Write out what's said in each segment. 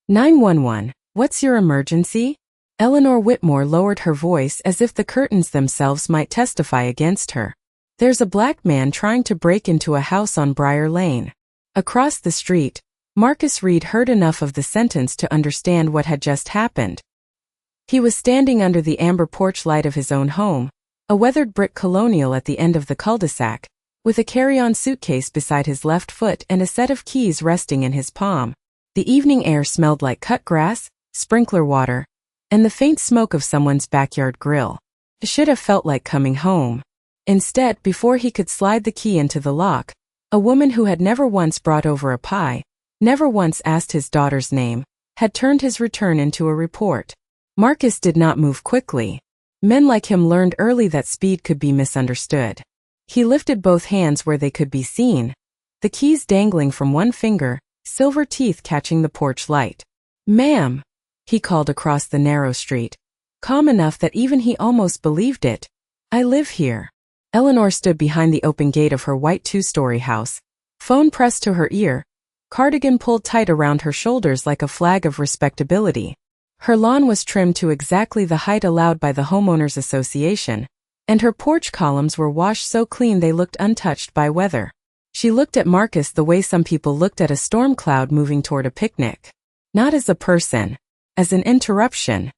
911, what's your emergency? Eleanor Whitmore lowered her voice as if the curtains themselves might testify against her. There's a black man trying to break into a house on Briar Lane. Across the street, Marcus Reed heard enough of the sentence to understand what had just happened. He was standing under the amber porch light of his own home, a weathered brick colonial at the end of the cul-de-sac, with a carry-on suitcase beside his left foot and a set of keys resting in his palm. The evening air smelled like cut grass, sprinkler water, and the faint smoke of someone's backyard grill. It should have felt like coming home. Instead, before he could slide the key into the lock, a woman who had never once brought over a pie, never once asked his daughter's name, had turned his return into a report. Marcus did not move quickly. Men like him learned early that speed could be misunderstood. He lifted both hands where they could be seen, the keys dangling from one finger, silver teeth catching the porch light. "Ma'am," he called across the narrow street, calm enough that even he almost believed it. "I live here." Eleanor stood behind the open gate of her white two-story house, phone pressed to her ear, cardigan pulled tight around her shoulders like a flag of respectability. Her lawn was trimmed to exactly the height allowed by the Homeowners Association, and her porch columns were washed so clean they looked untouched by weather. She looked at Marcus the way some people looked at a storm cloud moving toward a picnic. Not as a person, as an interruption.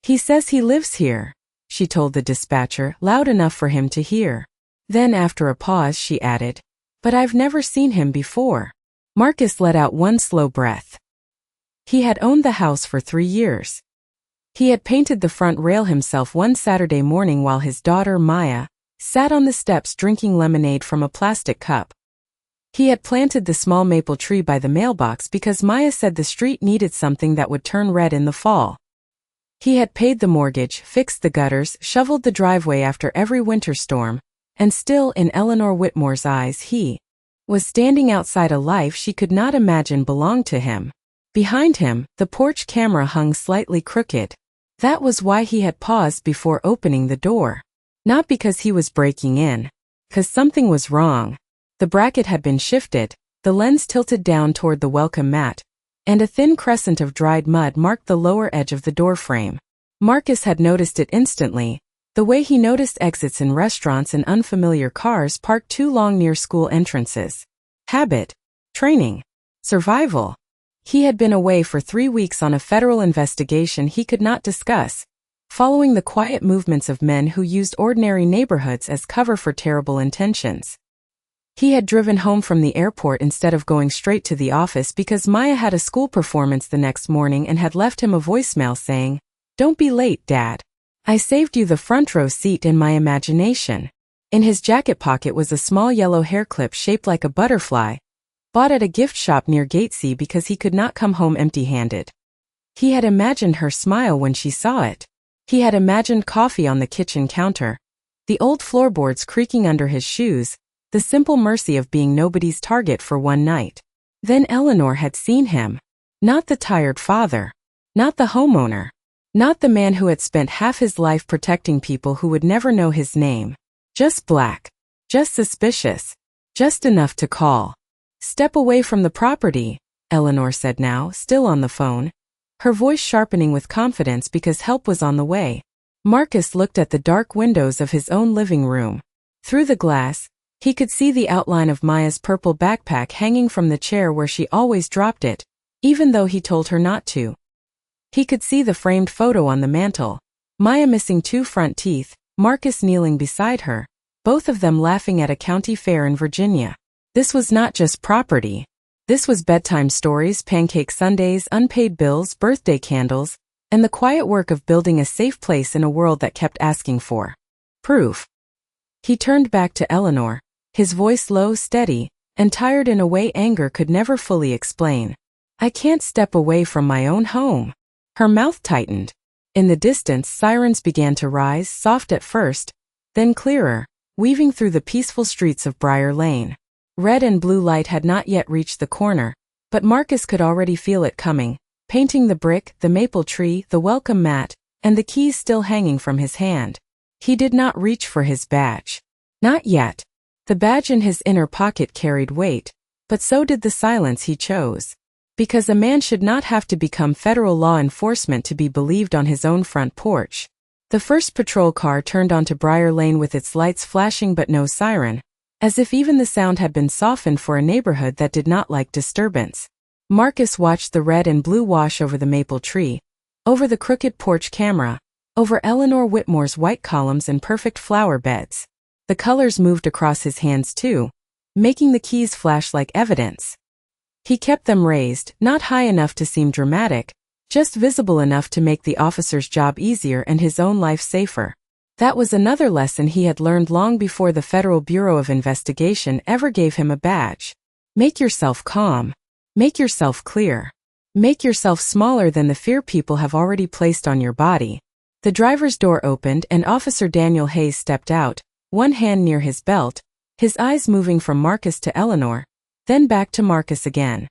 "He says he lives here," she told the dispatcher, loud enough for him to hear. Then after a pause she added, "But I've never seen him before." Marcus let out one slow breath. He had owned the house for 3 years. He had painted the front rail himself one Saturday morning while his daughter, Maya, sat on the steps drinking lemonade from a plastic cup. He had planted the small maple tree by the mailbox because Maya said the street needed something that would turn red in the fall. He had paid the mortgage, fixed the gutters, shoveled the driveway after every winter storm, and still, in Eleanor Whitmore's eyes, he was standing outside a life she could not imagine belonged to him. Behind him, the porch camera hung slightly crooked. That was why he had paused before opening the door. Not because he was breaking in. 'Cause something was wrong. The bracket had been shifted, the lens tilted down toward the welcome mat, and a thin crescent of dried mud marked the lower edge of the doorframe. Marcus had noticed it instantly, the way he noticed exits in restaurants and unfamiliar cars parked too long near school entrances. Habit. Training. Survival. He had been away for 3 weeks on a federal investigation he could not discuss, following the quiet movements of men who used ordinary neighborhoods as cover for terrible intentions. He had driven home from the airport instead of going straight to the office because Maya had a school performance the next morning and had left him a voicemail saying, "Don't be late, Dad. I saved you the front row seat in my imagination." In his jacket pocket was a small yellow hair clip shaped like a butterfly, bought at a gift shop near Gatesy because he could not come home empty-handed. He had imagined her smile when she saw it. He had imagined coffee on the kitchen counter, the old floorboards creaking under his shoes, the simple mercy of being nobody's target for one night. Then Eleanor had seen him. Not the tired father. Not the homeowner. Not the man who had spent half his life protecting people who would never know his name. Just black. Just suspicious. Just enough to call. "Step away from the property," Eleanor said now, still on the phone, her voice sharpening with confidence because help was on the way. Marcus looked at the dark windows of his own living room. Through the glass, he could see the outline of Maya's purple backpack hanging from the chair where she always dropped it, even though he told her not to. He could see the framed photo on the mantel, Maya missing 2 front teeth, Marcus kneeling beside her, both of them laughing at a county fair in Virginia. This was not just property. This was bedtime stories, pancake sundaes, unpaid bills, birthday candles, and the quiet work of building a safe place in a world that kept asking for proof. He turned back to Eleanor, his voice low, steady, and tired in a way anger could never fully explain. "I can't step away from my own home." Her mouth tightened. In the distance, sirens began to rise, soft at first, then clearer, weaving through the peaceful streets of Briar Lane. Red and blue light had not yet reached the corner, but Marcus could already feel it coming, painting the brick, the maple tree, the welcome mat, and the keys still hanging from his hand. He did not reach for his badge. Not yet. The badge in his inner pocket carried weight, but so did the silence he chose. Because a man should not have to become federal law enforcement to be believed on his own front porch. The first patrol car turned onto Briar Lane with its lights flashing but no siren, as if even the sound had been softened for a neighborhood that did not like disturbance. Marcus watched the red and blue wash over the maple tree, over the crooked porch camera, over Eleanor Whitmore's white columns and perfect flower beds. The colors moved across his hands too, making the keys flash like evidence. He kept them raised, not high enough to seem dramatic, just visible enough to make the officer's job easier and his own life safer. That was another lesson he had learned long before the Federal Bureau of Investigation ever gave him a badge. Make yourself calm. Make yourself clear. Make yourself smaller than the fear people have already placed on your body. The driver's door opened and Officer Daniel Hayes stepped out, one hand near his belt, his eyes moving from Marcus to Eleanor, then back to Marcus again.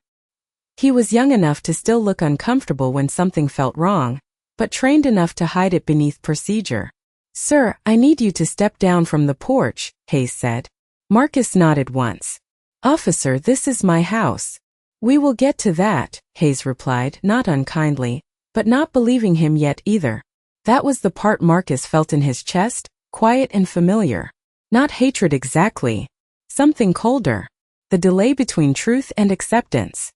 He was young enough to still look uncomfortable when something felt wrong, but trained enough to hide it beneath procedure. "Sir, I need you to step down from the porch," Hayes said. Marcus nodded once. "Officer, this is my house." "We will get to that," Hayes replied, not unkindly, but not believing him yet either. That was the part Marcus felt in his chest, quiet and familiar. Not hatred exactly. Something colder. The delay between truth and acceptance.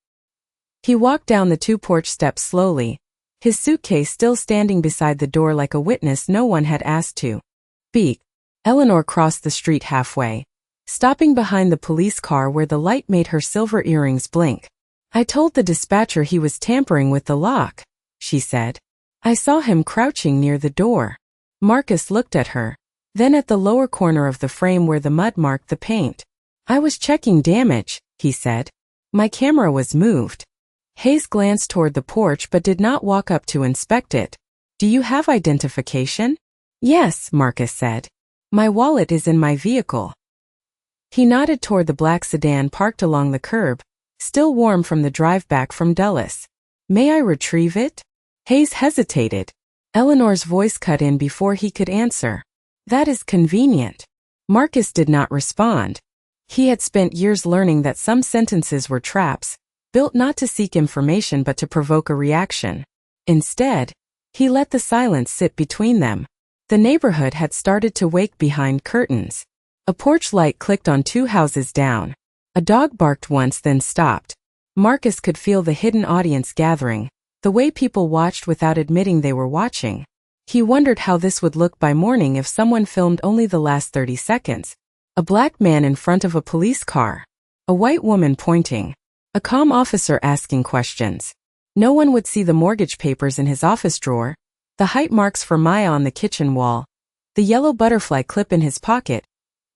He walked down the 2 porch steps slowly, his suitcase still standing beside the door like a witness no one had asked to speak. Eleanor crossed the street halfway, stopping behind the police car where the light made her silver earrings blink. "I told the dispatcher he was tampering with the lock," she said. "I saw him crouching near the door." Marcus looked at her, then at the lower corner of the frame where the mud marked the paint. "I was checking damage," he said. "My camera was moved." Hayes glanced toward the porch but did not walk up to inspect it. "Do you have identification?" "Yes," Marcus said. "My wallet is in my vehicle." He nodded toward the black sedan parked along the curb, still warm from the drive back from Dulles. "May I retrieve it?" Hayes hesitated. Eleanor's voice cut in before he could answer. "That is convenient." Marcus did not respond. He had spent years learning that some sentences were traps, built not to seek information but to provoke a reaction. Instead, he let the silence sit between them. The neighborhood had started to wake behind curtains. A porch light clicked on 2 houses down. A dog barked once then stopped. Marcus could feel the hidden audience gathering, the way people watched without admitting they were watching. He wondered how this would look by morning if someone filmed only the last 30 seconds. A black man in front of a police car. A white woman pointing. A calm officer asking questions. No one would see the mortgage papers in his office drawer, the height marks for Maya on the kitchen wall, the yellow butterfly clip in his pocket,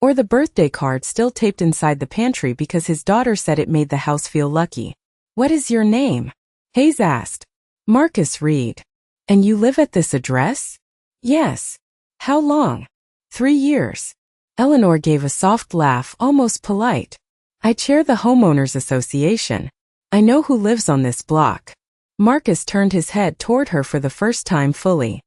or the birthday card still taped inside the pantry because his daughter said it made the house feel lucky. "What is your name?" Hayes asked. "Marcus Reed." "And you live at this address?" "Yes." "How long?" 3 years. Eleanor gave a soft laugh, almost polite. "I chair the homeowners association. I know who lives on this block." Marcus turned his head toward her for the first time fully.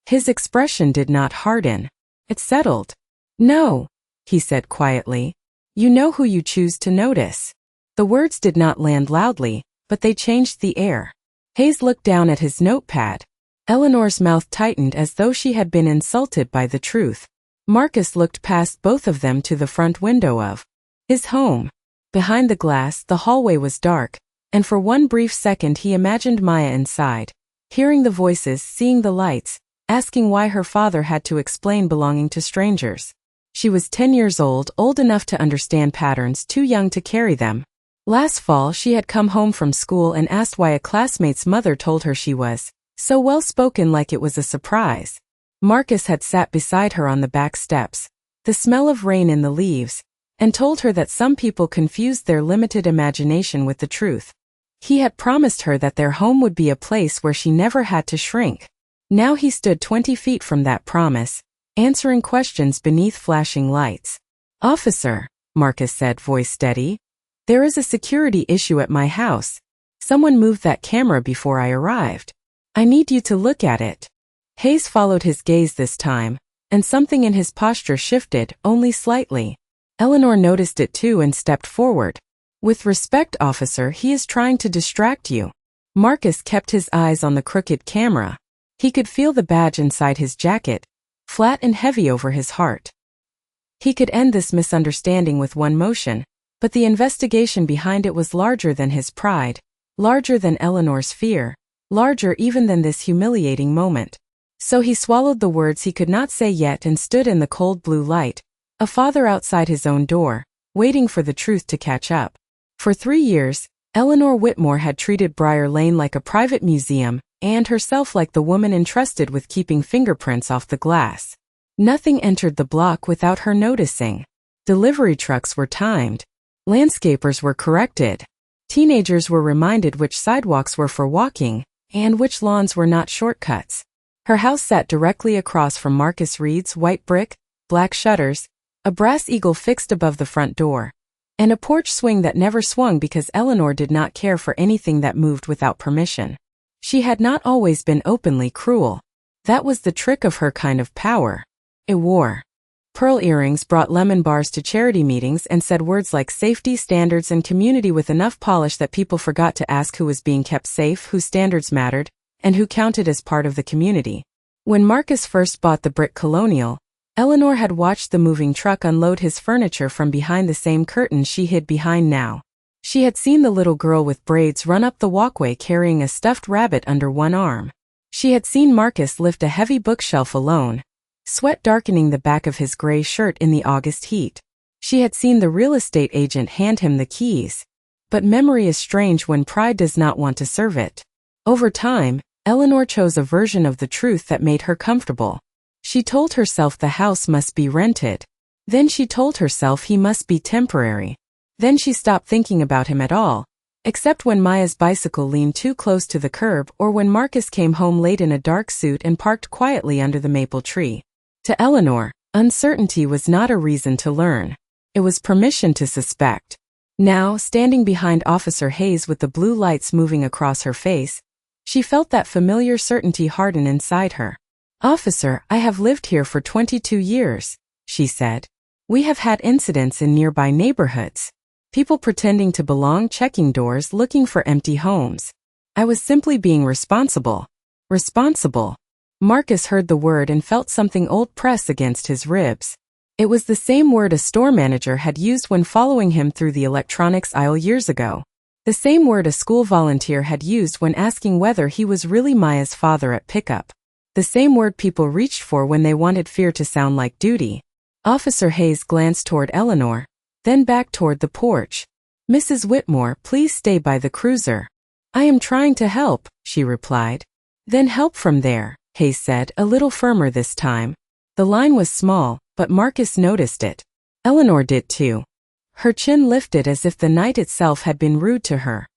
His expression did not harden. It settled. "No," he said quietly. "You know who you choose to notice." The words did not land loudly, but they changed the air. Hayes looked down at his notepad. Eleanor's mouth tightened as though she had been insulted by the truth. Marcus looked past both of them to the front window of his home. Behind the glass, the hallway was dark, and for one brief second he imagined Maya inside, hearing the voices, seeing the lights, asking why her father had to explain belonging to strangers. She was 10 years old enough to understand patterns, too young to carry them. Last fall she had come home from school and asked why a classmate's mother told her she was so well-spoken like it was a surprise. Marcus had sat beside her on the back steps, the smell of rain in the leaves, and told her that some people confused their limited imagination with the truth. He had promised her that their home would be a place where she never had to shrink. Now he stood 20 feet from that promise, answering questions beneath flashing lights. "Officer," Marcus said, voice steady, "there is a security issue at my house. Someone moved that camera before I arrived. I need you to look at it." Hayes followed his gaze this time, and something in his posture shifted, only slightly. Eleanor noticed it too and stepped forward. With respect, officer, he is trying to distract you. Marcus kept his eyes on the crooked camera. He could feel the badge inside his jacket, flat and heavy over his heart. He could end this misunderstanding with one motion, but the investigation behind it was larger than his pride, larger than Eleanor's fear, larger even than this humiliating moment. So he swallowed the words he could not say yet and stood in the cold blue light, a father outside his own door, waiting for the truth to catch up. For 3 years, Eleanor Whitmore had treated Briar Lane like a private museum, and herself like the woman entrusted with keeping fingerprints off the glass. Nothing entered the block without her noticing. Delivery trucks were timed. Landscapers were corrected. Teenagers were reminded which sidewalks were for walking, and which lawns were not shortcuts. Her house sat directly across from Marcus Reed's white brick, black shutters, a brass eagle fixed above the front door, and a porch swing that never swung because Eleanor did not care for anything that moved without permission. She had not always been openly cruel. That was the trick of her kind of power. It wore pearl earrings, brought lemon bars to charity meetings, and said words like safety, standards, and community with enough polish that people forgot to ask who was being kept safe, whose standards mattered, and who counted as part of the community. When Marcus first bought the brick colonial, Eleanor had watched the moving truck unload his furniture from behind the same curtain she hid behind now. She had seen the little girl with braids run up the walkway carrying a stuffed rabbit under one arm. She had seen Marcus lift a heavy bookshelf alone, sweat darkening the back of his gray shirt in the August heat. She had seen the real estate agent hand him the keys. But memory is strange when pride does not want to serve it. Over time, Eleanor chose a version of the truth that made her comfortable. She told herself the house must be rented. Then she told herself he must be temporary. Then she stopped thinking about him at all, except when Maya's bicycle leaned too close to the curb or when Marcus came home late in a dark suit and parked quietly under the maple tree. To Eleanor, uncertainty was not a reason to learn. It was permission to suspect. Now, standing behind Officer Hayes with the blue lights moving across her face, she felt that familiar certainty harden inside her. "Officer, I have lived here for 22 years, she said. "We have had incidents in nearby neighborhoods. People pretending to belong, checking doors, looking for empty homes. I was simply being responsible." Responsible. Marcus heard the word and felt something old press against his ribs. It was the same word a store manager had used when following him through the electronics aisle years ago. The same word a school volunteer had used when asking whether he was really Maya's father at pickup. The same word people reached for when they wanted fear to sound like duty. Officer Hayes glanced toward Eleanor, then back toward the porch. "Mrs. Whitmore, please stay by the cruiser." "I am trying to help," she replied. "Then help from there," Hayes said, a little firmer this time. The line was small, but Marcus noticed it. Eleanor did too. Her chin lifted as if the night itself had been rude to her.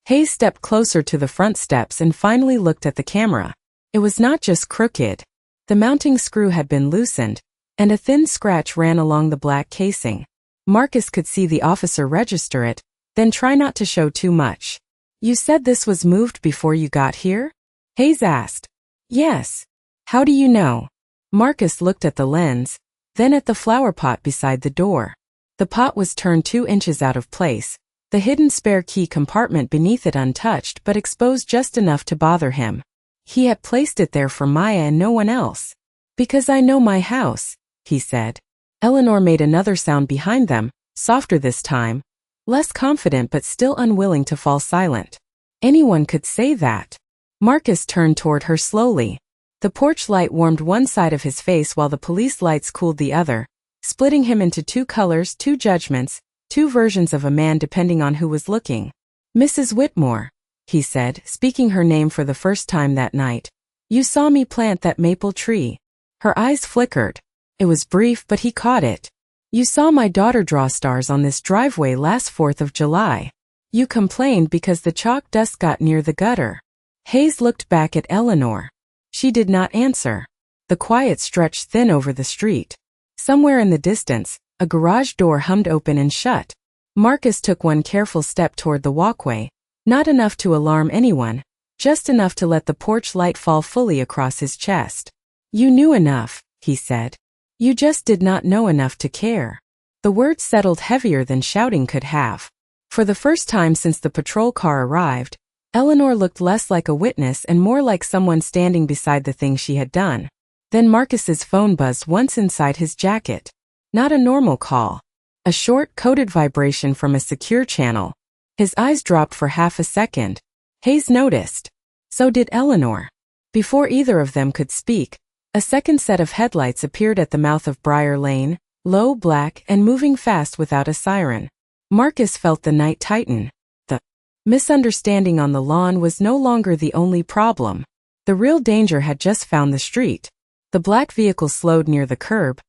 Hayes stepped closer to the front steps and finally looked at the camera. It was not just crooked. The mounting screw had been loosened, and a thin scratch ran along the black casing. Marcus could see the officer register it, then try not to show too much. "You said this was moved before you got here?" Hayes asked. "Yes." "How do you know?" Marcus looked at the lens, then at the flower pot beside the door. The pot was turned 2 inches out of place, the hidden spare key compartment beneath it untouched but exposed just enough to bother him. He had placed it there for Maya and no one else. "Because I know my house," he said. Eleanor made another sound behind them, softer this time, less confident but still unwilling to fall silent. Anyone could say that. Marcus turned toward her slowly. The porch light warmed one side of his face while the police lights cooled the other, splitting him into 2 colors, 2 judgments, 2 versions of a man depending on who was looking. "Mrs. Whitmore," he said, speaking her name for the first time that night. "You saw me plant that maple tree." Her eyes flickered. It was brief, but he caught it. "You saw my daughter draw stars on this driveway last 4th of July. You complained because the chalk dust got near the gutter." Hayes looked back at Eleanor. She did not answer. The quiet stretched thin over the street. Somewhere in the distance, a garage door hummed open and shut. Marcus took one careful step toward the walkway, not enough to alarm anyone, just enough to let the porch light fall fully across his chest. "You knew enough," he said. "You just did not know enough to care." The words settled heavier than shouting could have. For the first time since the patrol car arrived, Eleanor looked less like a witness and more like someone standing beside the thing she had done. Then Marcus's phone buzzed once inside his jacket. Not a normal call. A short, coded vibration from a secure channel. His eyes dropped for half a second. Hayes noticed. So did Eleanor. Before either of them could speak, a second set of headlights appeared at the mouth of Briar Lane, low, black, and moving fast without a siren. Marcus felt the night tighten. The misunderstanding on the lawn was no longer the only problem. The real danger had just found the street. The black vehicle slowed near the curb,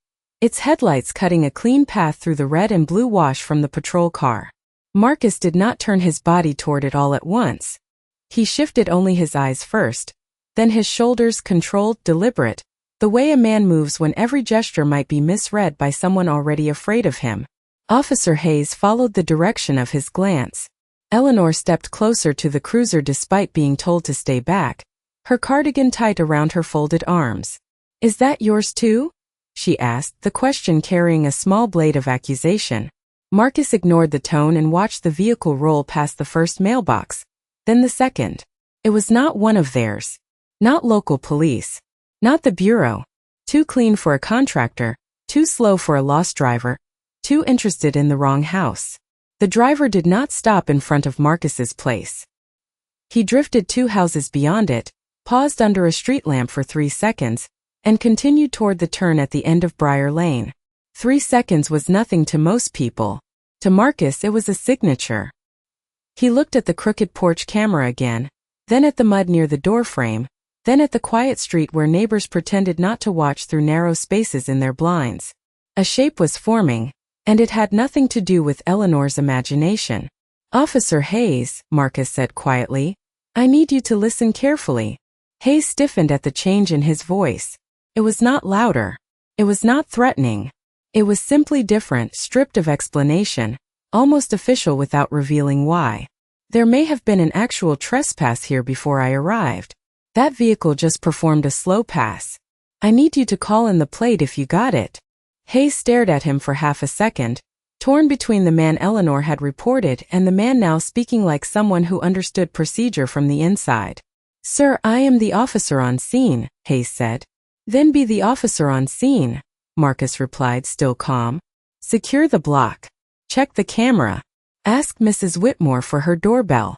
its headlights cutting a clean path through the red and blue wash from the patrol car. Marcus did not turn his body toward it all at once. He shifted only his eyes first, then his shoulders, controlled, deliberate, the way a man moves when every gesture might be misread by someone already afraid of him. Officer Hayes followed the direction of his glance. Eleanor stepped closer to the cruiser despite being told to stay back, her cardigan tight around her folded arms. "Is that yours too?" she asked, the question carrying a small blade of accusation. Marcus ignored the tone and watched the vehicle roll past the first mailbox, then the second. It was not one of theirs. Not local police. Not the bureau. Too clean for a contractor, too slow for a lost driver, too interested in the wrong house. The driver did not stop in front of Marcus's place. He drifted 2 houses beyond it, paused under a street lamp for 3 seconds, and continued toward the turn at the end of Briar Lane. 3 seconds was nothing to most people. To Marcus it was a signature. He looked at the crooked porch camera again, then at the mud near the doorframe, then at the quiet street where neighbors pretended not to watch through narrow spaces in their blinds. A shape was forming, and it had nothing to do with Eleanor's imagination. "Officer Hayes," Marcus said quietly, "I need you to listen carefully." Hayes stiffened at the change in his voice. It was not louder. It was not threatening. It was simply different, stripped of explanation, almost official without revealing why. "There may have been an actual trespass here before I arrived. That vehicle just performed a slow pass. I need you to call in the plate if you got it." Hayes stared at him for half a second, torn between the man Eleanor had reported and the man now speaking like someone who understood procedure from the inside. "Sir, I am the officer on scene," Hayes said. "Then be the officer on scene," Marcus replied, still calm. "Secure the block. Check the camera. Ask Mrs. Whitmore for her doorbell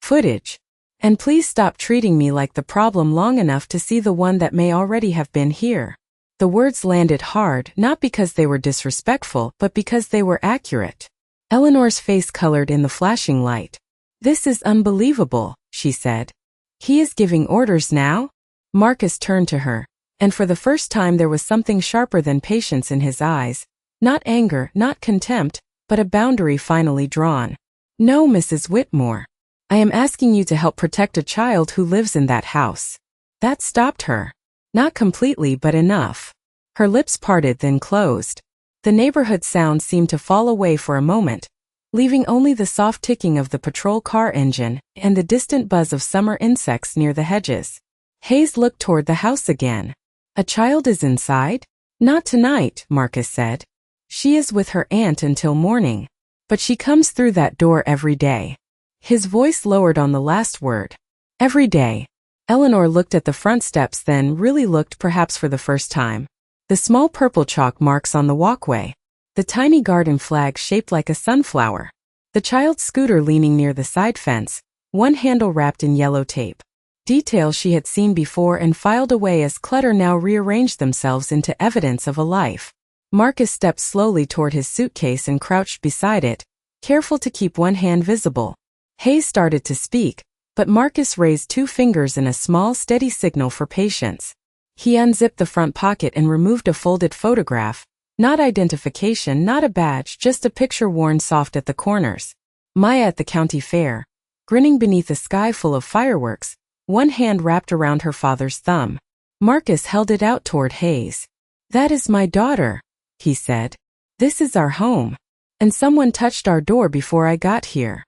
footage. And please stop treating me like the problem long enough to see the one that may already have been here." The words landed hard, not because they were disrespectful, but because they were accurate. Eleanor's face colored in the flashing light. "This is unbelievable," she said. "He is giving orders now?" Marcus turned to her, and for the first time there was something sharper than patience in his eyes. Not anger, not contempt, but a boundary finally drawn. "No, Mrs. Whitmore. I am asking you to help protect a child who lives in that house." That stopped her. Not completely, but enough. Her lips parted then closed. The neighborhood sound seemed to fall away for a moment, leaving only the soft ticking of the patrol car engine and the distant buzz of summer insects near the hedges. Hayes looked toward the house again. "A child is inside?" "Not tonight," Marcus said. "She is with her aunt until morning. But she comes through that door every day." His voice lowered on the last word. "Every day." Eleanor looked at the front steps, then really looked, perhaps for the first time. The small purple chalk marks on the walkway. The tiny garden flag shaped like a sunflower. The child's scooter leaning near the side fence, one handle wrapped in yellow tape. Details she had seen before and filed away as clutter now rearranged themselves into evidence of a life. Marcus stepped slowly toward his suitcase and crouched beside it, careful to keep one hand visible. Hayes started to speak, but Marcus raised 2 fingers in a small, steady signal for patience. He unzipped the front pocket and removed a folded photograph. Not identification, not a badge, just a picture worn soft at the corners. Maya at the county fair, grinning beneath a sky full of fireworks, one hand wrapped around her father's thumb. Marcus held it out toward Hayes. "That is my daughter," he said. "This is our home. And someone touched our door before I got here."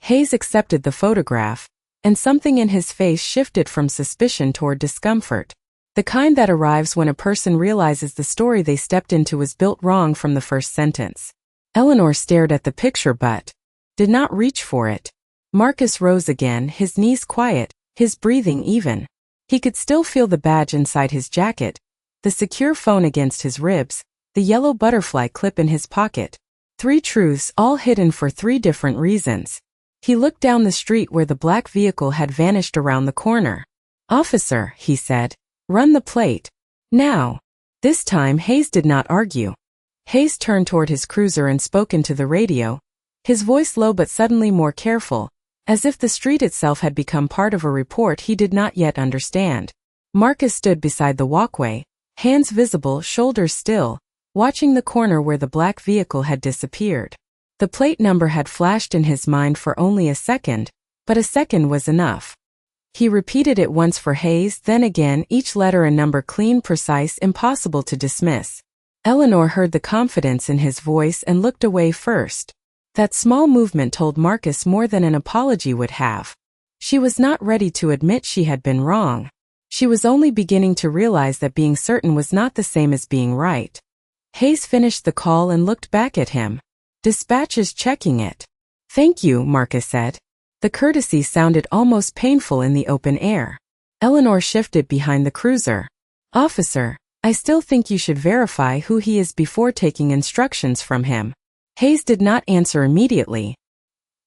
Hayes accepted the photograph, and something in his face shifted from suspicion toward discomfort. The kind that arrives when a person realizes the story they stepped into was built wrong from the first sentence. Eleanor stared at the picture, but did not reach for it. Marcus rose again, his knees quiet, his breathing even. He could still feel the badge inside his jacket, the secure phone against his ribs, the yellow butterfly clip in his pocket. 3 truths, all hidden for 3 different reasons. He looked down the street where the black vehicle had vanished around the corner. "Officer," he said, "run the plate. Now." This time Hayes did not argue. Hayes turned toward his cruiser and spoke into the radio, his voice low but suddenly more careful, as if the street itself had become part of a report he did not yet understand. Marcus stood beside the walkway, hands visible, shoulders still, watching the corner where the black vehicle had disappeared. The plate number had flashed in his mind for only a second, but a second was enough. He repeated it once for Hayes, then again, each letter and number clean, precise, impossible to dismiss. Eleanor heard the confidence in his voice and looked away first. That small movement told Marcus more than an apology would have. She was not ready to admit she had been wrong. She was only beginning to realize that being certain was not the same as being right. Hayes finished the call and looked back at him. "Dispatch is checking it." "Thank you," Marcus said. The courtesy sounded almost painful in the open air. Eleanor shifted behind the cruiser. "Officer, I still think you should verify who he is before taking instructions from him." Hayes did not answer immediately.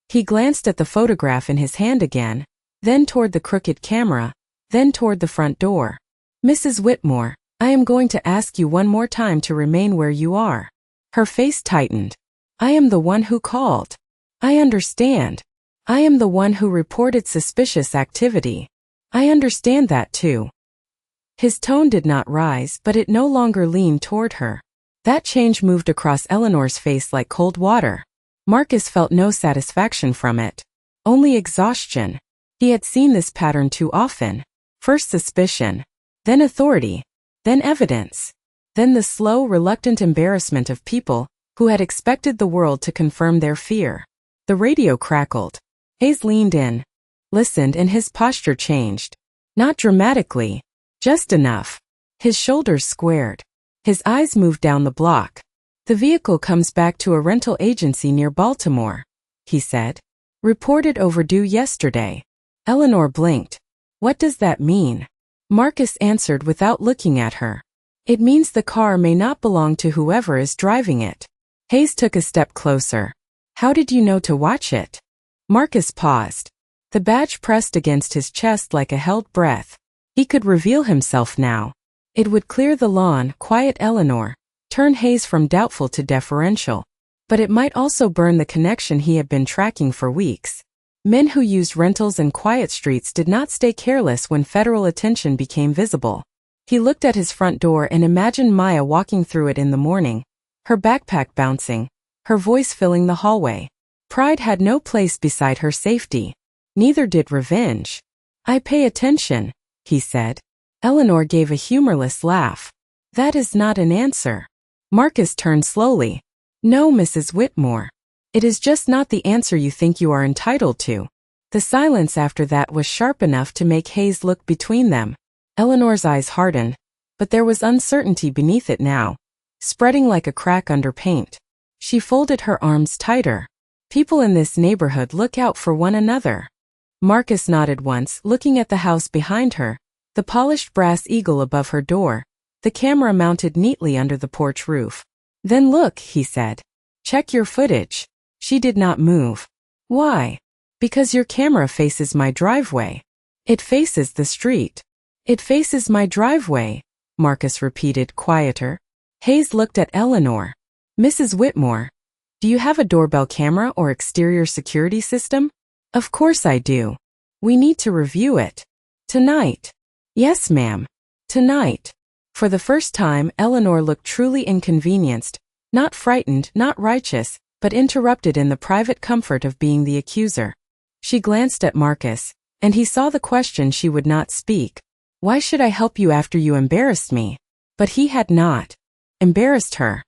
He glanced at the photograph in his hand again, then toward the crooked camera, then toward the front door. "Mrs. Whitmore, I am going to ask you one more time to remain where you are." Her face tightened. "I am the one who called. I understand. I am the one who reported suspicious activity. I understand that too." His tone did not rise, but it no longer leaned toward her. That change moved across Eleanor's face like cold water. Marcus felt no satisfaction from it. Only exhaustion. He had seen this pattern too often. First suspicion, then authority, then evidence, then the slow, reluctant embarrassment of people who had expected the world to confirm their fear. The radio crackled. Hayes leaned in, listened, and his posture changed. Not dramatically, just enough. His shoulders squared. His eyes moved down the block. "The vehicle comes back to a rental agency near Baltimore," he said. "Reported overdue yesterday." Eleanor blinked. "What does that mean?" Marcus answered without looking at her. "It means the car may not belong to whoever is driving it." Hayes took a step closer. "How did you know to watch it?" Marcus paused. The badge pressed against his chest like a held breath. He could reveal himself now. It would clear the lawn, quiet Eleanor, turn Hayes from doubtful to deferential. But it might also burn the connection he had been tracking for weeks. Men who used rentals and quiet streets did not stay careless when federal attention became visible. He looked at his front door and imagined Maya walking through it in the morning, her backpack bouncing, her voice filling the hallway. Pride had no place beside her safety. Neither did revenge. "I pay attention," he said. Eleanor gave a humorless laugh. "That is not an answer." Marcus turned slowly. "No, Mrs. Whitmore. It is just not the answer you think you are entitled to." The silence after that was sharp enough to make Hayes look between them. Eleanor's eyes hardened, but there was uncertainty beneath it now, spreading like a crack under paint. She folded her arms tighter. "People in this neighborhood look out for one another." Marcus nodded once, looking at the house behind her, the polished brass eagle above her door, the camera mounted neatly under the porch roof. "Then look," he said. "Check your footage." She did not move. "Why?" "Because your camera faces my driveway." "It faces the street." "It faces my driveway," Marcus repeated, quieter. Hayes looked at Eleanor. "Mrs. Whitmore, do you have a doorbell camera or exterior security system?" "Of course I do. We need to review it." "Tonight." "Yes, ma'am. Tonight." For the first time, Eleanor looked truly inconvenienced, not frightened, not righteous, but interrupted in the private comfort of being the accuser. She glanced at Marcus, and he saw the question she would not speak. "Why should I help you after you embarrassed me?" But he had not embarrassed her.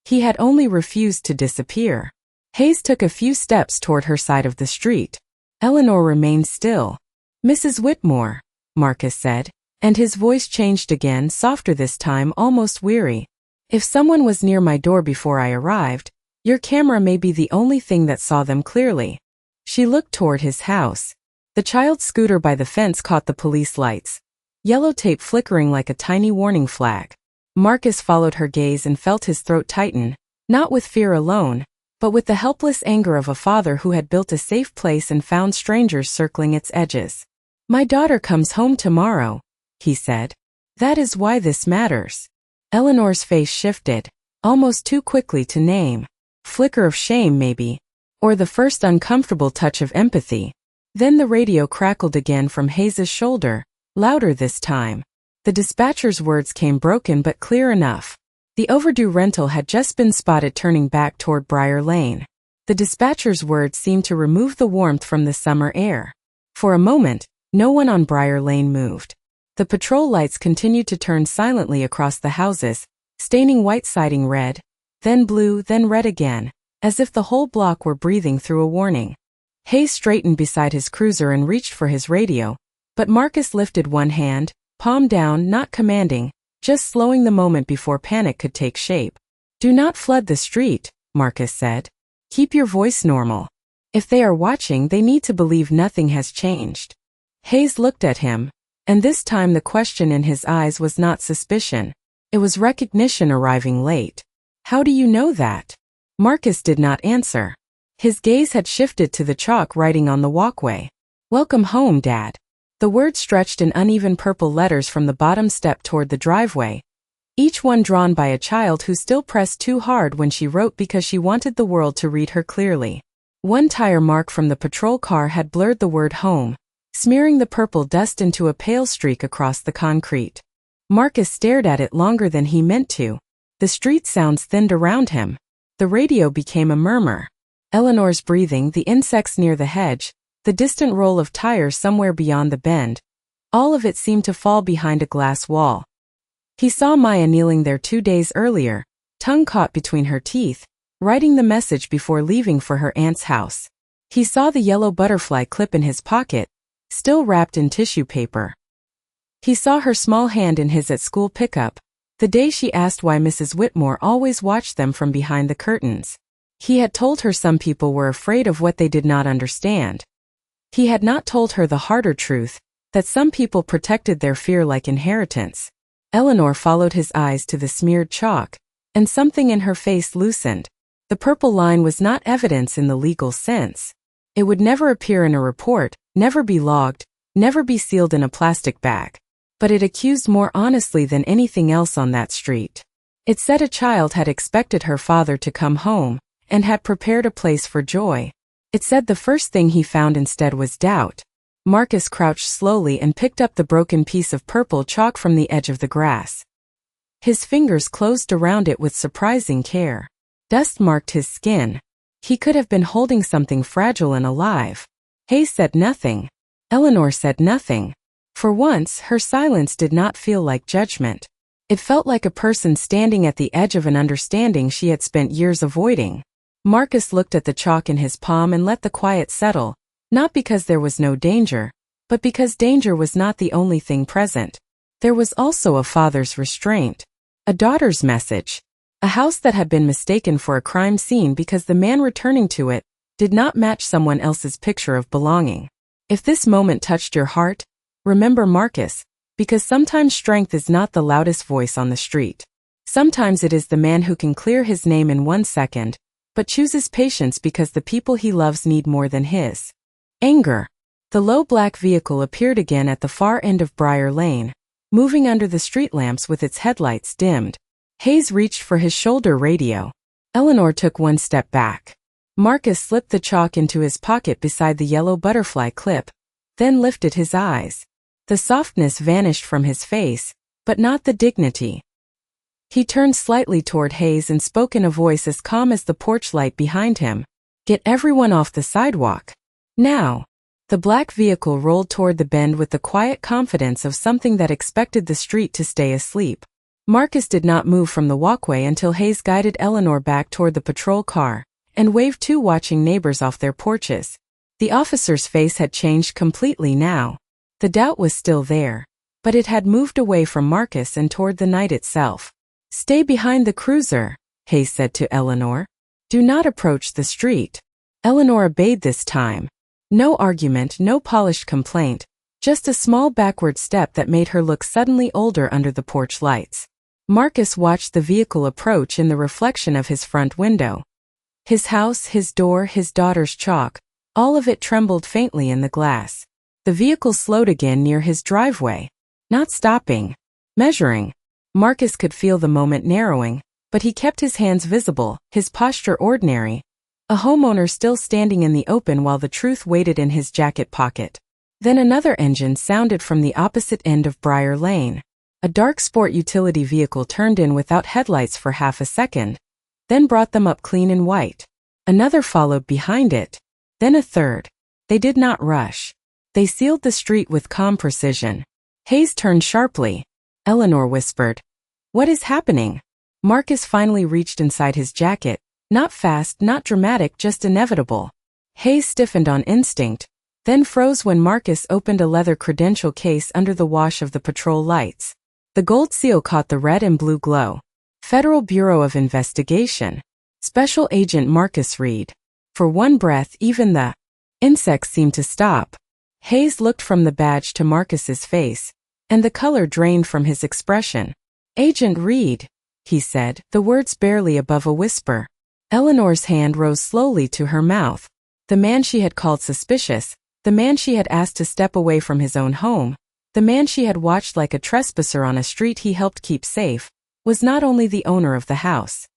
He had only refused to disappear. Hayes took a few steps toward her side of the street. Eleanor remained still. "Mrs. Whitmore," Marcus said, and his voice changed again, softer this time, almost weary. "If someone was near my door before I arrived, Your camera may be the only thing that saw them clearly. She looked toward his house. The child's scooter by the fence caught the police lights, yellow tape flickering like a tiny warning flag. Marcus followed her gaze and felt his throat tighten, not with fear alone, but with the helpless anger of a father who had built a safe place and found strangers circling its edges. My daughter comes home tomorrow, he said. That is why this matters. Eleanor's face shifted, almost too quickly to name. Flicker of shame maybe, or the first uncomfortable touch of empathy. Then the radio crackled again from Hayes's shoulder, louder this time. The dispatcher's words came broken but clear enough. The overdue rental had just been spotted turning back toward Briar Lane. The dispatcher's words seemed to remove the warmth from the summer air. For a moment, no one on Briar Lane moved. The patrol lights continued to turn silently across the houses, staining white siding red, then blue, then red again, as if the whole block were breathing through a warning. Hayes straightened beside his cruiser and reached for his radio, but Marcus lifted one hand, palm down, not commanding, just slowing the moment before panic could take shape. Do not flood the street, Marcus said. Keep your voice normal. If they are watching, they need to believe nothing has changed. Hayes looked at him, and this time the question in his eyes was not suspicion. It was recognition arriving late. How do you know that? Marcus did not answer. His gaze had shifted to the chalk writing on the walkway. Welcome home, Dad. The words stretched in uneven purple letters from the bottom step toward the driveway, each one drawn by a child who still pressed too hard when she wrote because she wanted the world to read her clearly. One tire mark from the patrol car had blurred the word home, smearing the purple dust into a pale streak across the concrete. Marcus stared at it longer than he meant to. The street sounds thinned around him. The radio became a murmur. Eleanor's breathing, the insects near the hedge, the distant roll of tires somewhere beyond the bend. All of it seemed to fall behind a glass wall. He saw Maya kneeling there 2 days earlier, tongue caught between her teeth, writing the message before leaving for her aunt's house. He saw the yellow butterfly clip in his pocket, still wrapped in tissue paper. He saw her small hand in his at school pickup, the day she asked why Mrs. Whitmore always watched them from behind the curtains. He had told her some people were afraid of what they did not understand. He had not told her the harder truth, that some people protected their fear like inheritance. Eleanor followed his eyes to the smeared chalk, and something in her face loosened. The purple line was not evidence in the legal sense. It would never appear in a report, never be logged, never be sealed in a plastic bag. But it accused more honestly than anything else on that street. It said a child had expected her father to come home, and had prepared a place for joy. It said the first thing he found instead was doubt. Marcus crouched slowly and picked up the broken piece of purple chalk from the edge of the grass. His fingers closed around it with surprising care. Dust marked his skin. He could have been holding something fragile and alive. Hayes said nothing. Eleanor said nothing. For once, her silence did not feel like judgment. It felt like a person standing at the edge of an understanding she had spent years avoiding. Marcus looked at the chalk in his palm and let the quiet settle, not because there was no danger, but because danger was not the only thing present. There was also a father's restraint, a daughter's message, a house that had been mistaken for a crime scene because the man returning to it did not match someone else's picture of belonging. If this moment touched your heart, remember Marcus, because sometimes strength is not the loudest voice on the street. Sometimes it is the man who can clear his name in 1 second, but chooses patience because the people he loves need more than his. Anger. The low black vehicle appeared again at the far end of Briar Lane, moving under the street lamps with its headlights dimmed. Hayes reached for his shoulder radio. Eleanor took 1 step back. Marcus slipped the chalk into his pocket beside the yellow butterfly clip, then lifted his eyes. The softness vanished from his face, but not the dignity. He turned slightly toward Hayes and spoke in a voice as calm as the porch light behind him. Get everyone off the sidewalk. Now. The black vehicle rolled toward the bend with the quiet confidence of something that expected the street to stay asleep. Marcus did not move from the walkway until Hayes guided Eleanor back toward the patrol car, and waved 2 watching neighbors off their porches. The officer's face had changed completely now. The doubt was still there, but it had moved away from Marcus and toward the night itself. Stay behind the cruiser, Hayes said to Eleanor. "Do not approach the street." Eleanor obeyed this time. No argument, no polished complaint, just a small backward step that made her look suddenly older under the porch lights. Marcus watched the vehicle approach in the reflection of his front window. His house, his door, his daughter's chalk, all of it trembled faintly in the glass. The vehicle slowed again near his driveway. Not stopping. Measuring. Marcus could feel the moment narrowing, but he kept his hands visible, his posture ordinary. A homeowner still standing in the open while the truth waited in his jacket pocket. Then another engine sounded from the opposite end of Briar Lane. A dark sport utility vehicle turned in without headlights for half a second, then brought them up clean in white. Another followed behind it, then a third. They did not rush. They sealed the street with calm precision. Hayes turned sharply. Eleanor whispered, "What is happening?" Marcus finally reached inside his jacket, not fast, not dramatic, just inevitable. Hayes stiffened on instinct, then froze when Marcus opened a leather credential case under the wash of the patrol lights. The gold seal caught the red and blue glow. Federal Bureau of Investigation. Special Agent Marcus Reed. For one breath, even the insects seemed to stop. Hayes looked from the badge to Marcus's face, and the color drained from his expression. "Agent Reed," he said, the words barely above a whisper. Eleanor's hand rose slowly to her mouth. The man she had called suspicious, the man she had asked to step away from his own home, the man she had watched like a trespasser on a street he helped keep safe, was not only the owner of the house.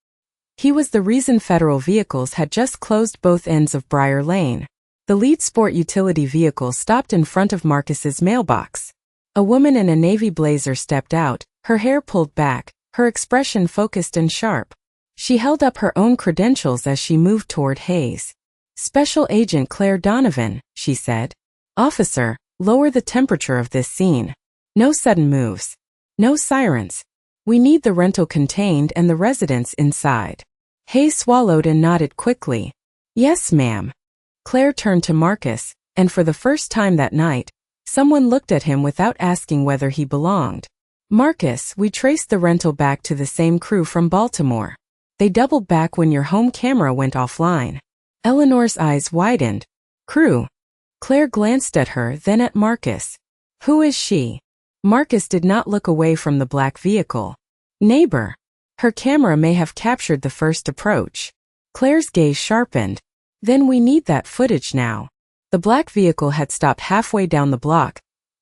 He was the reason federal vehicles had just closed both ends of Briar Lane. The lead sport utility vehicle stopped in front of Marcus's mailbox. A woman in a navy blazer stepped out, her hair pulled back, her expression focused and sharp. She held up her own credentials as she moved toward Hayes. "Special Agent Claire Donovan," she said. "Officer, lower the temperature of this scene. No sudden moves. No sirens. We need the rental contained and the residents inside." Hayes swallowed and nodded quickly. "Yes, ma'am." Claire turned to Marcus, and for the first time that night, someone looked at him without asking whether he belonged. "Marcus, we traced the rental back to the same crew from Baltimore. They doubled back when your home camera went offline." Eleanor's eyes widened. "Crew?" Claire glanced at her, then at Marcus. "Who is she?" Marcus did not look away from the black vehicle. "Neighbor. Her camera may have captured the first approach." Claire's gaze sharpened. "Then we need that footage now." The black vehicle had stopped halfway down the block,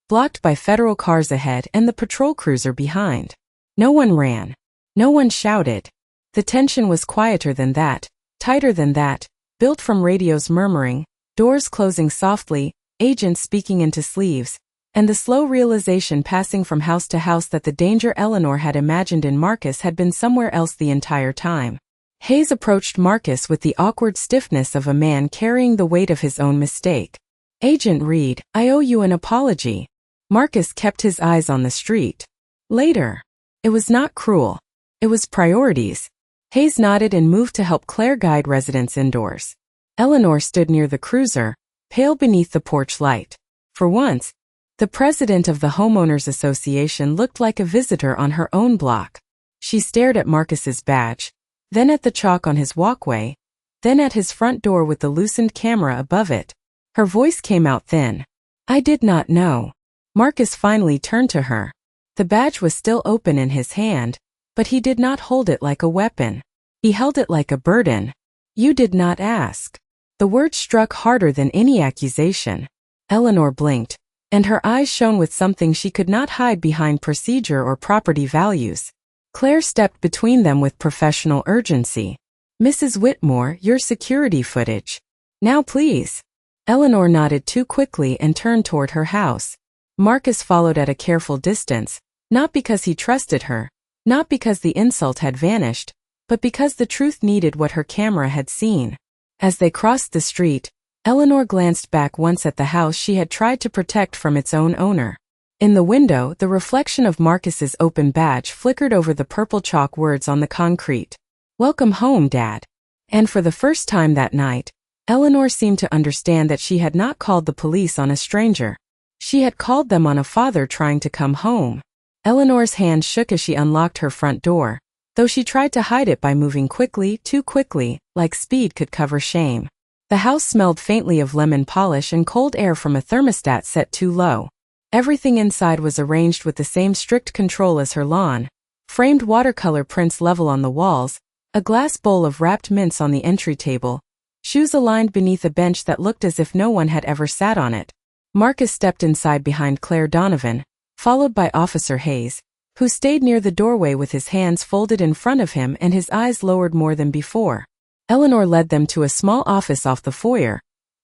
blocked by federal cars ahead and the patrol cruiser behind. No one ran. No one shouted. The tension was quieter than that, tighter than that, built from radios murmuring, doors closing softly, agents speaking into sleeves, and the slow realization passing from house to house that the danger Eleanor had imagined in Marcus had been somewhere else the entire time. Hayes approached Marcus with the awkward stiffness of a man carrying the weight of his own mistake. "Agent Reed, I owe you an apology." Marcus kept his eyes on the street. "Later." It was not cruel. It was priorities. Hayes nodded and moved to help Claire guide residents indoors. Eleanor stood near the cruiser, pale beneath the porch light. For once, the president of the Homeowners Association looked like a visitor on her own block. She stared at Marcus's badge, then at the chalk on his walkway, then at his front door with the loosened camera above it. Her voice came out thin. "I did not know." Marcus finally turned to her. The badge was still open in his hand, but he did not hold it like a weapon. He held it like a burden. "You did not ask." The word struck harder than any accusation. Eleanor blinked, and her eyes shone with something she could not hide behind procedure or property values. Claire stepped between them with professional urgency. "Mrs. Whitmore, your security footage. Now please." Eleanor nodded too quickly and turned toward her house. Marcus followed at a careful distance, not because he trusted her, not because the insult had vanished, but because the truth needed what her camera had seen. As they crossed the street, Eleanor glanced back once at the house she had tried to protect from its own owner. In the window, the reflection of Marcus's open badge flickered over the purple chalk words on the concrete. "Welcome home, Dad." And for the first time that night, Eleanor seemed to understand that she had not called the police on a stranger. She had called them on a father trying to come home. Eleanor's hand shook as she unlocked her front door, though she tried to hide it by moving quickly, too quickly, like speed could cover shame. The house smelled faintly of lemon polish and cold air from a thermostat set too low. Everything inside was arranged with the same strict control as her lawn. Framed watercolor prints level on the walls, a glass bowl of wrapped mints on the entry table, shoes aligned beneath a bench that looked as if no one had ever sat on it. Marcus stepped inside behind Claire Donovan, followed by Officer Hayes, who stayed near the doorway with his hands folded in front of him and his eyes lowered more than before. Eleanor led them to a small office off the foyer,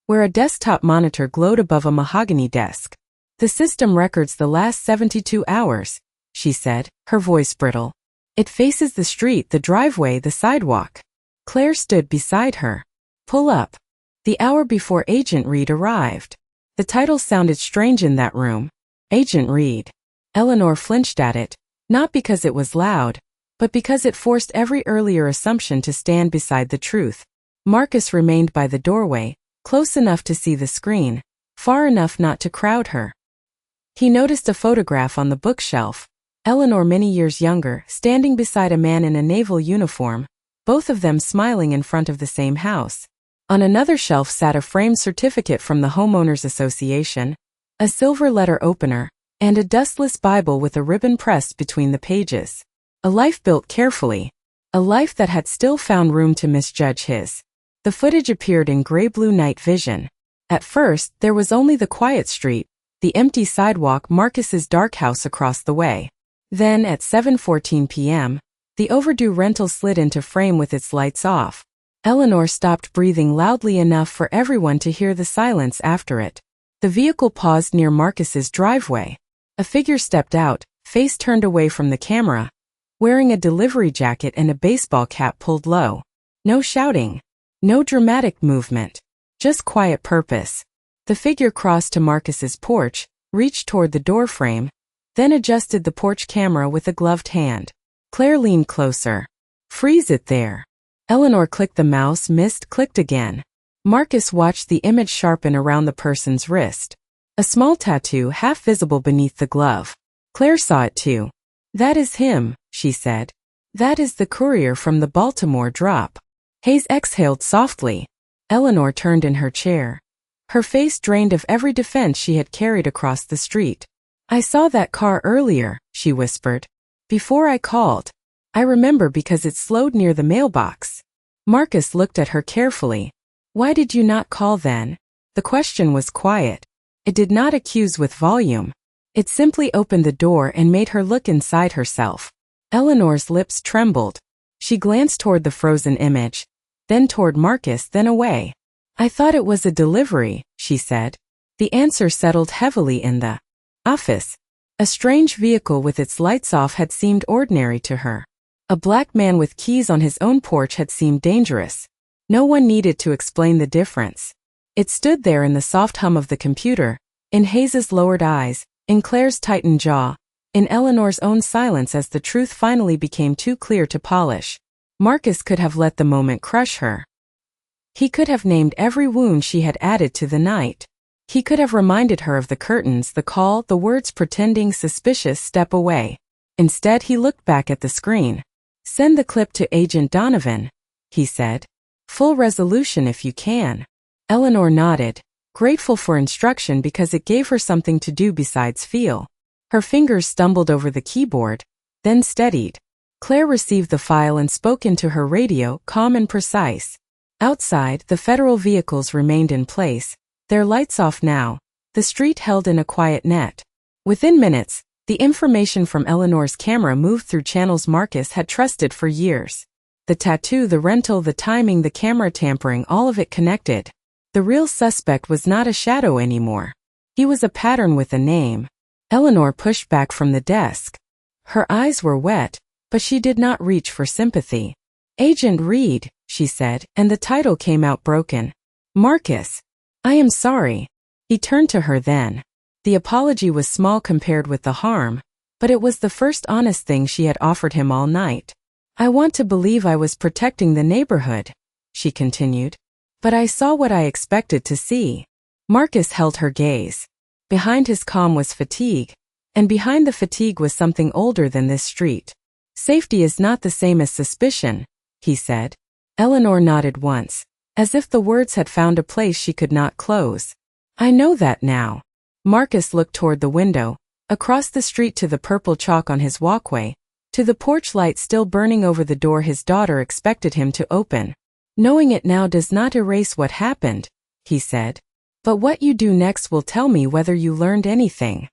where a desktop monitor glowed above a mahogany desk. "The system records the last 72 hours, she said, her voice brittle. "It faces the street, the driveway, the sidewalk." Claire stood beside her. "Pull up." The hour before Agent Reed arrived. The title sounded strange in that room. Agent Reed. Eleanor flinched at it, not because it was loud, but because it forced every earlier assumption to stand beside the truth. Marcus remained by the doorway, close enough to see the screen, far enough not to crowd her. He noticed a photograph on the bookshelf, Eleanor many years younger, standing beside a man in a naval uniform, both of them smiling in front of the same house. On another shelf sat a framed certificate from the Homeowners Association, a silver letter opener, and a dustless Bible with a ribbon pressed between the pages. A life built carefully. A life that had still found room to misjudge his. The footage appeared in gray-blue night vision. At first, there was only the quiet street, the empty sidewalk, Marcus's dark house across the way. Then, at 7:14 p.m., the overdue rental slid into frame with its lights off. Eleanor stopped breathing loudly enough for everyone to hear the silence after it. The vehicle paused near Marcus's driveway. A figure stepped out, face turned away from the camera, wearing a delivery jacket and a baseball cap pulled low. No shouting. No dramatic movement. Just quiet purpose. The figure crossed to Marcus's porch, reached toward the doorframe, then adjusted the porch camera with a gloved hand. Claire leaned closer. "Freeze it there." Eleanor clicked the mouse, missed, clicked again. Marcus watched the image sharpen around the person's wrist. A small tattoo half visible beneath the glove. Claire saw it too. "That is him," she said. "That is the courier from the Baltimore drop." Hayes exhaled softly. Eleanor turned in her chair. Her face drained of every defense she had carried across the street. "I saw that car earlier," she whispered. "Before I called. I remember because it slowed near the mailbox." Marcus looked at her carefully. "Why did you not call then?" The question was quiet. It did not accuse with volume. It simply opened the door and made her look inside herself. Eleanor's lips trembled. She glanced toward the frozen image, then toward Marcus, then away. "I thought it was a delivery," she said. The answer settled heavily in the office. A strange vehicle with its lights off had seemed ordinary to her. A black man with keys on his own porch had seemed dangerous. No one needed to explain the difference. It stood there in the soft hum of the computer, in Hayes's lowered eyes, in Claire's tightened jaw, in Eleanor's own silence as the truth finally became too clear to polish. Marcus could have let the moment crush her. He could have named every wound she had added to the night. He could have reminded her of the curtains, the call, the words pretending suspicious, "Step away." Instead, he looked back at the screen. "Send the clip to Agent Donovan," he said. "Full resolution if you can." Eleanor nodded, grateful for instruction because it gave her something to do besides feel. Her fingers stumbled over the keyboard, then steadied. Claire received the file and spoke into her radio, calm and precise. Outside, the federal vehicles remained in place, their lights off now, the street held in a quiet net. Within minutes, the information from Eleanor's camera moved through channels Marcus had trusted for years. The tattoo, the rental, the timing, the camera tampering, all of it connected. The real suspect was not a shadow anymore. He was a pattern with a name. Eleanor pushed back from the desk. Her eyes were wet, but she did not reach for sympathy. "Agent Reed," she said, and the title came out broken. "Marcus. I am sorry." He turned to her then. The apology was small compared with the harm, but it was the first honest thing she had offered him all night. "I want to believe I was protecting the neighborhood," she continued. "But I saw what I expected to see." Marcus held her gaze. Behind his calm was fatigue, and behind the fatigue was something older than this street. Safety is not the same as suspicion, he said. Eleanor nodded once, as if the words had found a place she could not close. I know that now. Marcus looked toward the window, across the street to the purple chalk on his walkway, to the porch light still burning over the door his daughter expected him to open. Knowing it now does not erase what happened, he said. But what you do next will tell me whether you learned anything.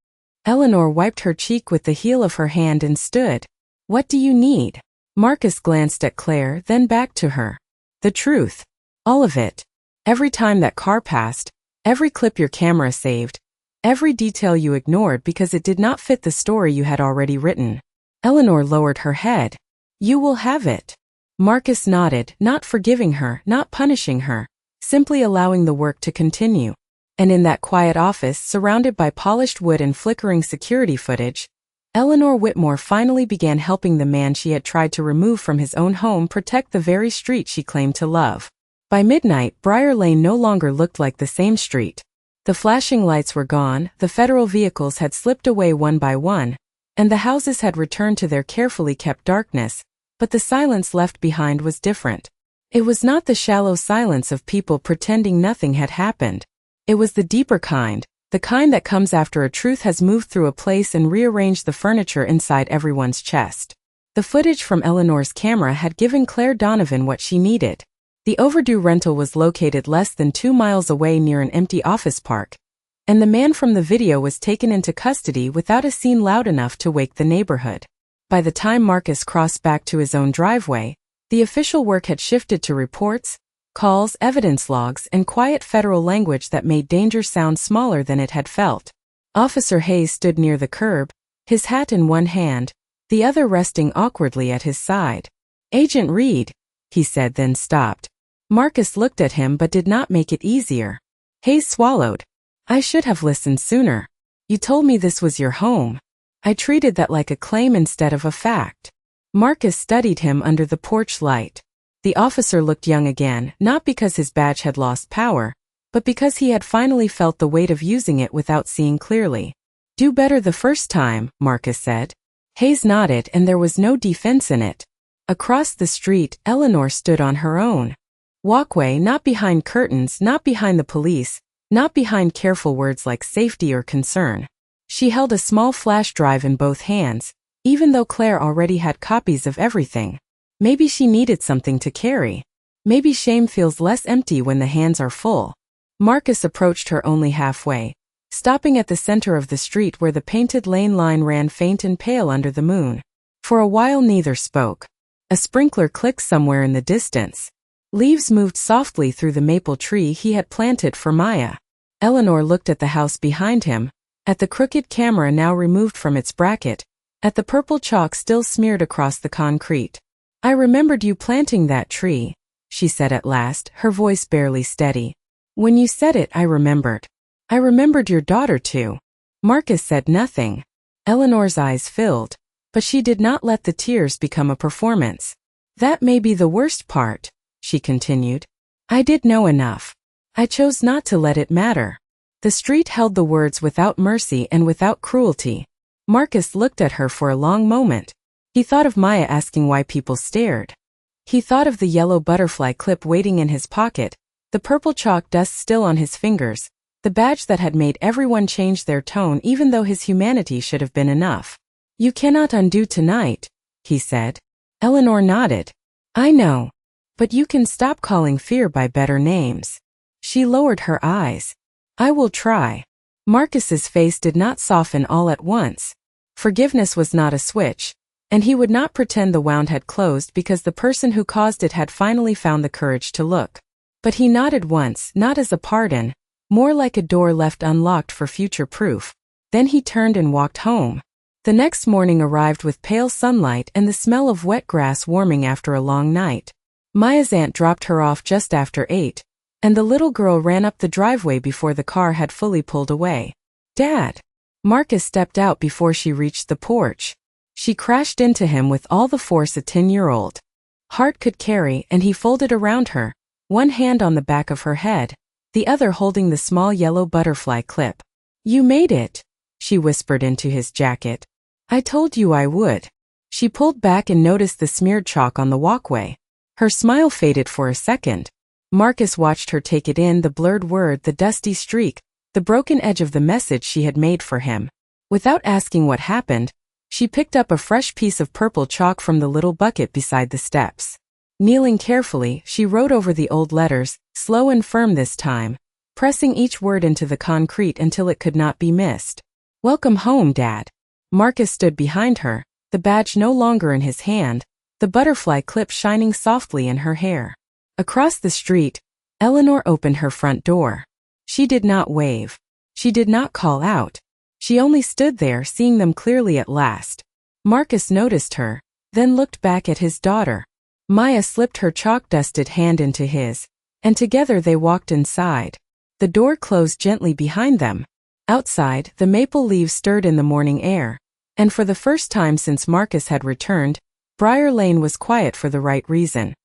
Eleanor wiped her cheek with the heel of her hand and stood. What do you need? Marcus glanced at Claire, then back to her. The truth. All of it. Every time that car passed, every clip your camera saved, every detail you ignored because it did not fit the story you had already written. Eleanor lowered her head. You will have it. Marcus nodded, not forgiving her, not punishing her, simply allowing the work to continue. And in that quiet office, surrounded by polished wood and flickering security footage, Eleanor Whitmore finally began helping the man she had tried to remove from his own home protect the very street she claimed to love. By midnight, Briar Lane no longer looked like the same street. The flashing lights were gone, the federal vehicles had slipped away one by one, and the houses had returned to their carefully kept darkness, but the silence left behind was different. It was not the shallow silence of people pretending nothing had happened. It was the deeper kind, the kind that comes after a truth has moved through a place and rearranged the furniture inside everyone's chest. The footage from Eleanor's camera had given Claire Donovan what she needed. The overdue rental was located less than 2 miles away near an empty office park, and the man from the video was taken into custody without a scene loud enough to wake the neighborhood. By the time Marcus crossed back to his own driveway, the official work had shifted to reports, calls, evidence logs, and quiet federal language that made danger sound smaller than it had felt. Officer Hayes stood near the curb, his hat in one hand, the other resting awkwardly at his side. Agent Reed, he said, then stopped. Marcus looked at him but did not make it easier. Hayes swallowed. I should have listened sooner. You told me this was your home. I treated that like a claim instead of a fact. Marcus studied him under the porch light. The officer looked young again, not because his badge had lost power, but because he had finally felt the weight of using it without seeing clearly. Do better the first time, Marcus said. Hayes nodded, and there was no defense in it. Across the street, Eleanor stood on her own walkway, not behind curtains, not behind the police, not behind careful words like safety or concern. She held a small flash drive in both hands, even though Claire already had copies of everything. Maybe she needed something to carry. Maybe shame feels less empty when the hands are full. Marcus approached her only halfway, stopping at the center of the street where the painted lane line ran faint and pale under the moon. For a while neither spoke. A sprinkler clicked somewhere in the distance. Leaves moved softly through the maple tree he had planted for Maya. Eleanor looked at the house behind him, at the crooked camera now removed from its bracket, at the purple chalk still smeared across the concrete. I remembered you planting that tree, she said at last, her voice barely steady. When you said it, I remembered. I remembered your daughter too. Marcus said nothing. Eleanor's eyes filled, but she did not let the tears become a performance. That may be the worst part, she continued. I did know enough. I chose not to let it matter. The street held the words without mercy and without cruelty. Marcus looked at her for a long moment. He thought of Maya asking why people stared. He thought of the yellow butterfly clip waiting in his pocket, the purple chalk dust still on his fingers, the badge that had made everyone change their tone even though his humanity should have been enough. You cannot undo tonight, he said. Eleanor nodded. I know. But you can stop calling fear by better names. She lowered her eyes. I will try. Marcus's face did not soften all at once. Forgiveness was not a switch, and he would not pretend the wound had closed because the person who caused it had finally found the courage to look. But he nodded once, not as a pardon, more like a door left unlocked for future proof. Then he turned and walked home. The next morning arrived with pale sunlight and the smell of wet grass warming after a long night. Maya's aunt dropped her off just after 8, and the little girl ran up the driveway before the car had fully pulled away. Dad! Marcus stepped out before she reached the porch. She crashed into him with all the force a 10-year-old heart could carry, and he folded around her, one hand on the back of her head, the other holding the small yellow butterfly clip. You made it, she whispered into his jacket. I told you I would. She pulled back and noticed the smeared chalk on the walkway. Her smile faded for a second. Marcus watched her take it in, the blurred word, the dusty streak, the broken edge of the message she had made for him. Without asking what happened, she picked up a fresh piece of purple chalk from the little bucket beside the steps. Kneeling carefully, she wrote over the old letters, slow and firm this time, pressing each word into the concrete until it could not be missed. "Welcome home, Dad." Marcus stood behind her, the badge no longer in his hand, the butterfly clip shining softly in her hair. Across the street, Eleanor opened her front door. She did not wave. She did not call out. She only stood there, seeing them clearly at last. Marcus noticed her, then looked back at his daughter. Maya slipped her chalk-dusted hand into his, and together they walked inside. The door closed gently behind them. Outside, the maple leaves stirred in the morning air, and for the first time since Marcus had returned, Briar Lane was quiet for the right reason.